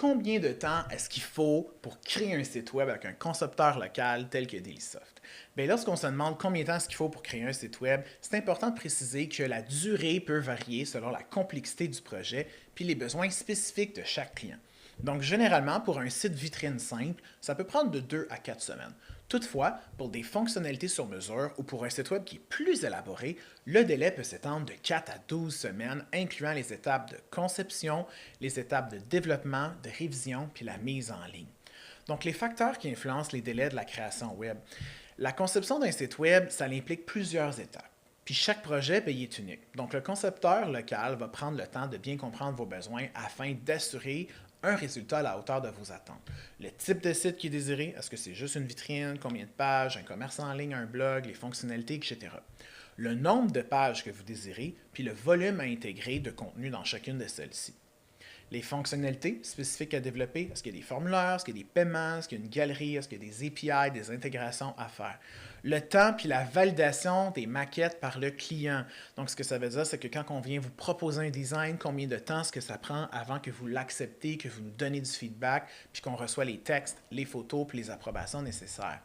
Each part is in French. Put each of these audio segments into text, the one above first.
combien de temps est-ce qu'il faut pour créer un site web avec un concepteur local tel que Dailysoft? Bien, lorsqu'on se demande combien de temps est-ce qu'il faut pour créer un site web, c'est important de préciser que la durée peut varier selon la complexité du projet puis les besoins spécifiques de chaque client. Donc, généralement, pour un site vitrine simple, ça peut prendre de 2 à 4 semaines. Toutefois, pour des fonctionnalités sur mesure ou pour un site web qui est plus élaboré, le délai peut s'étendre de 4 à 12 semaines, incluant les étapes de conception, les étapes de développement, de révision, puis la mise en ligne. Donc, les facteurs qui influencent les délais de la création web. La conception d'un site web, ça implique plusieurs étapes. Puis chaque projet est unique. Donc, le concepteur local va prendre le temps de bien comprendre vos besoins afin d'assurer un résultat à la hauteur de vos attentes. Le type de site qui est désiré, est-ce que c'est juste une vitrine, combien de pages, un commerce en ligne, un blog, les fonctionnalités, etc. Le nombre de pages que vous désirez, puis le volume à intégrer de contenu dans chacune de celles-ci. Les fonctionnalités spécifiques à développer, est-ce qu'il y a des formulaires, est-ce qu'il y a des paiements, est-ce qu'il y a une galerie, est-ce qu'il y a des API, des intégrations à faire. Le temps puis la validation des maquettes par le client. Donc, ce que ça veut dire, c'est que quand on vient vous proposer un design, combien de temps est-ce que ça prend avant que vous l'acceptez, que vous nous donnez du feedback, puis qu'on reçoit les textes, les photos puis les approbations nécessaires.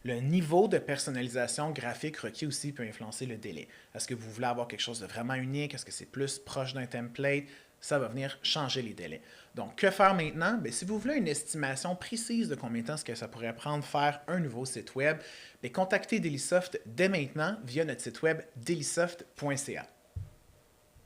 Le niveau de personnalisation graphique requis aussi peut influencer le délai. Est-ce que vous voulez avoir quelque chose de vraiment unique? Est-ce que c'est plus proche d'un template? Ça va venir changer les délais. Donc, que faire maintenant? Bien, si vous voulez une estimation précise de combien de temps que ça pourrait prendre faire un nouveau site web, bien, contactez Dailysoft dès maintenant via notre site web dailysoft.ca.